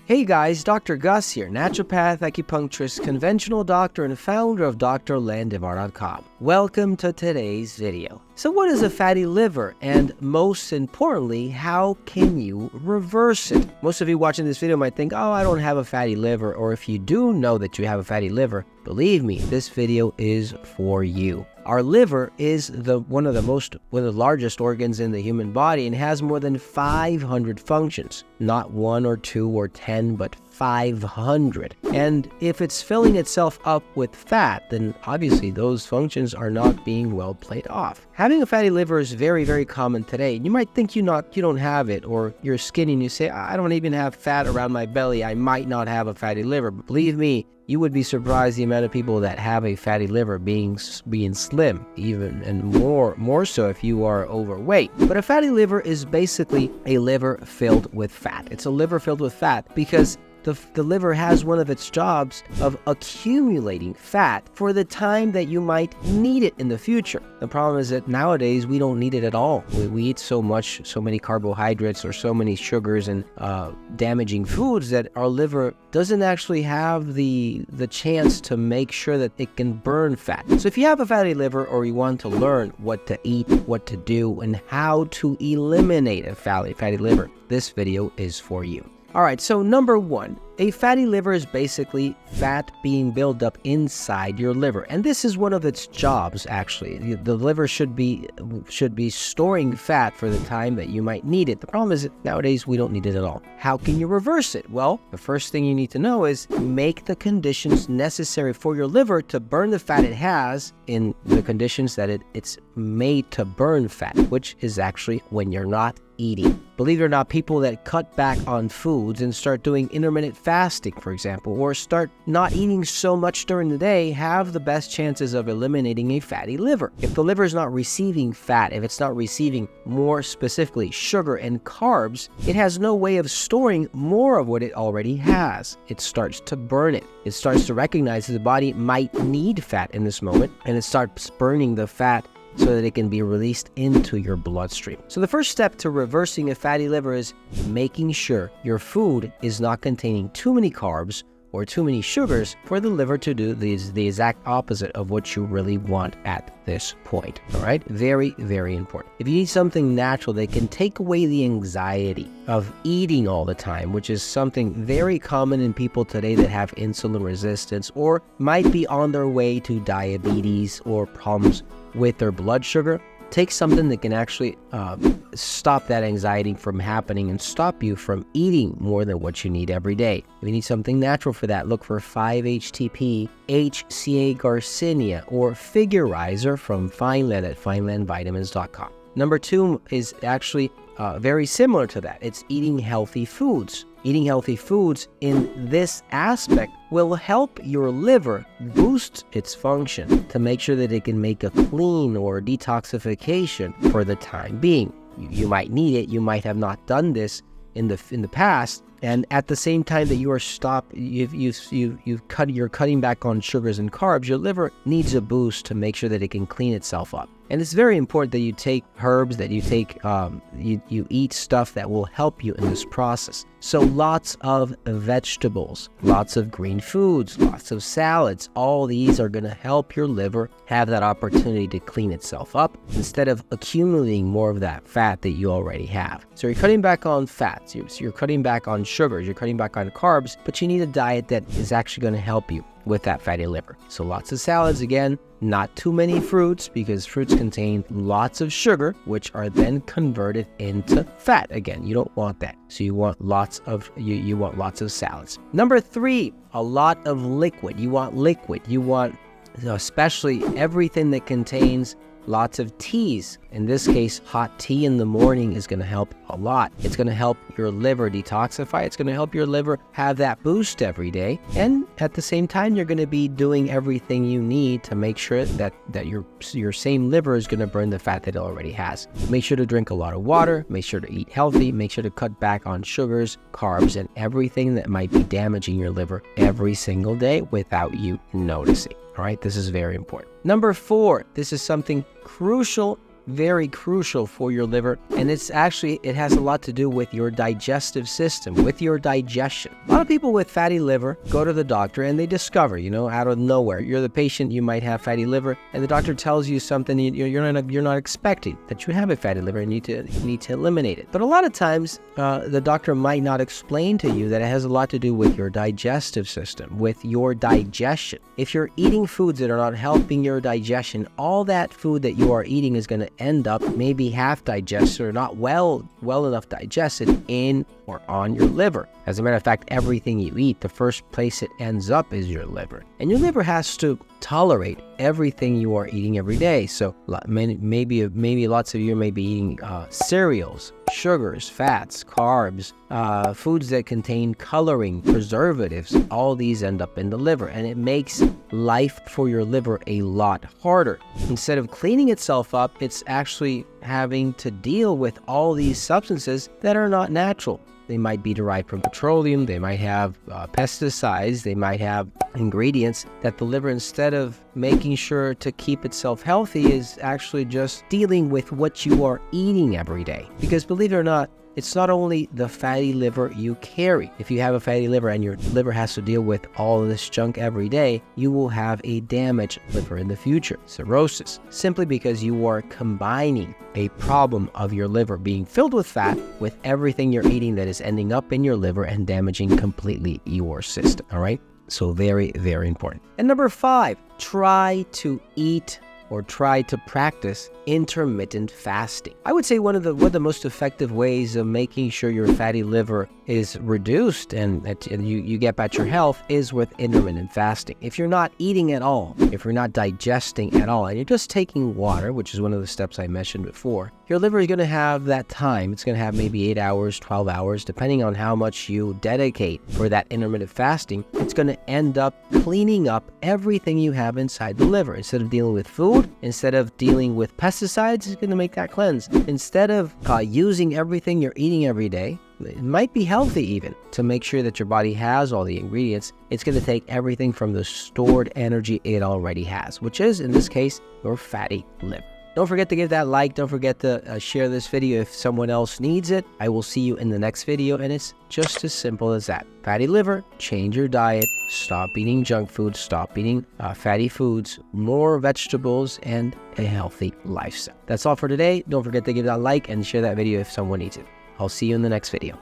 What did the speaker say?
Hey guys, Dr. Gus here, naturopath, acupuncturist, conventional doctor, and founder of drlandivar.com. Welcome to today's video. So what is a fatty liver? And most importantly, how can you reverse it? Most of you watching this video might think, oh, I don't have a fatty liver. Or if you do know that you have a fatty liver, believe me, this video is for you. Our liver is one of the largest organs in the human body and has more than 500 functions. Not 1 or 2 or 10, but 500. And if it's filling itself up with fat, then obviously those functions are not being well played off. Having a fatty liver is very, very common today. You might think you don't have it, or you're skinny and you say, I don't even have fat around my belly. I might not have a fatty liver. But believe me, you would be surprised the amount of people that have a fatty liver being slim, even, and more so if you are overweight. But a fatty liver is basically a liver filled with fat. It's a liver filled with fat because the liver has one of its jobs of accumulating fat for the time that you might need it in the future. The problem is that nowadays we don't need it at all. We eat so many carbohydrates or so many sugars and damaging foods that our liver doesn't actually have the chance to make sure that it can burn fat. So if you have a fatty liver or you want to learn what to eat, what to do, and how to eliminate a fatty liver, this video is for you. Alright, so number 1, a fatty liver is basically fat being built up inside your liver. And this is one of its jobs, actually. The liver should be storing fat for the time that you might need it. The problem is that nowadays we don't need it at all. How can you reverse it? Well, the first thing you need to know is make the conditions necessary for your liver to burn the fat it has in the conditions that it's made to burn fat, which is actually when you're not eating. Believe it or not, people that cut back on foods and start doing intermittent fasting, for example, or start not eating so much during the day have the best chances of eliminating a fatty liver. If the liver is not receiving fat, if it's not receiving more specifically sugar and carbs, it has no way of storing more of what it already has. It starts to burn it. It starts to recognize that the body might need fat in this moment, and it starts burning the fat so that it can be released into your bloodstream. So the first step to reversing a fatty liver is making sure your food is not containing too many carbs or too many sugars for the liver to do the exact opposite of what you really want at this point. All right? Very, very important. If you need something natural that can take away the anxiety of eating all the time, which is something very common in people today that have insulin resistance or might be on their way to diabetes or problems with their blood sugar, take something that can actually stop that anxiety from happening and stop you from eating more than what you need every day. If you need something natural for that, look for 5-HTP, HCA Garcinia, or Figurizer from Fineland at finelandvitamins.com. Number 2 is actually very similar to that. It's eating healthy foods. Eating healthy foods in this aspect will help your liver boost its function to make sure that it can make a clean or detoxification for the time being. You might need it. You might have not done this in the past, and at the same time that you're cutting back on sugars and carbs, your liver needs a boost to make sure that it can clean itself up. And it's very important that you take herbs, that you take you eat stuff that will help you in this process. So lots of vegetables, lots of green foods, lots of salads. All these are going to help your liver have that opportunity to clean itself up instead of accumulating more of that fat that you already have. So you're cutting back on fats, you're cutting back on sugars, you're cutting back on carbs, but you need a diet that is actually going to help you with that fatty liver. So lots of salads, again, not too many fruits, because fruits contain lots of sugar, which are then converted into fat. Again, you don't want that. So you want lots of salads. Number 3, a lot of liquid. You want liquid. You want especially everything that contains lots of teas. In this case, hot tea in the morning is going to help a lot. It's going to help your liver detoxify. It's going to help your liver have that boost every day. And at the same time, you're going to be doing everything you need to make sure that your same liver is going to burn the fat that it already has. Make sure to drink a lot of water. Make sure to eat healthy. Make sure to cut back on sugars, carbs, and everything that might be damaging your liver every single day without you noticing. All right, this is very important. Number 4, this is something crucial, very crucial for your liver, and it has a lot to do with your digestive system, with your digestion. A lot of people with fatty liver go to the doctor and they discover, out of nowhere, you're the patient, you might have fatty liver, and the doctor tells you something you're not expecting, that you have a fatty liver and you need to eliminate it. But a lot of times, the doctor might not explain to you that it has a lot to do with your digestive system, with your digestion. If you're eating foods that are not helping your digestion, all that food that you are eating is going to end up maybe half digested or not well enough digested in or on your liver. As a matter of fact, everything you eat, the first place it ends up is your liver. And your liver has to tolerate everything you are eating every day. So maybe lots of you may be eating cereals, sugars, fats, carbs, foods that contain coloring, preservatives. All these end up in the liver, and it makes life for your liver a lot harder. Instead of cleaning itself up, it's actually having to deal with all these substances that are not natural. They might be derived from petroleum, they might have pesticides, they might have ingredients that the liver, instead of making sure to keep itself healthy, is actually just dealing with what you are eating every day. Because believe it or not, it's not only the fatty liver you carry. If you have a fatty liver and your liver has to deal with all of this junk every day, you will have a damaged liver in the future, cirrhosis, simply because you are combining a problem of your liver being filled with fat with everything you're eating that is ending up in your liver and damaging completely your system, all right? So very, very important. And number 5, try to practice intermittent fasting. I would say one of the most effective ways of making sure your fatty liver is reduced and that you get back your health is with intermittent fasting. If you're not eating at all, if you're not digesting at all, and you're just taking water, which is one of the steps I mentioned before, your liver is going to have that time. It's going to have maybe 8 hours, 12 hours, depending on how much you dedicate for that intermittent fasting. It's going to end up cleaning up everything you have inside the liver. Instead of dealing with food, instead of dealing with pesticides, it's going to make that cleanse. Instead of using everything you're eating every day, it might be healthy even, to make sure that your body has all the ingredients. It's going to take everything from the stored energy it already has, which is, in this case, your fatty liver. Don't forget to give that like. Don't forget to share this video if someone else needs it. I will see you in the next video, and it's just as simple as that. Fatty liver, change your diet, stop eating junk food, stop eating fatty foods, more vegetables, and a healthy lifestyle. That's all for today. Don't forget to give that like and share that video if someone needs it. I'll see you in the next video.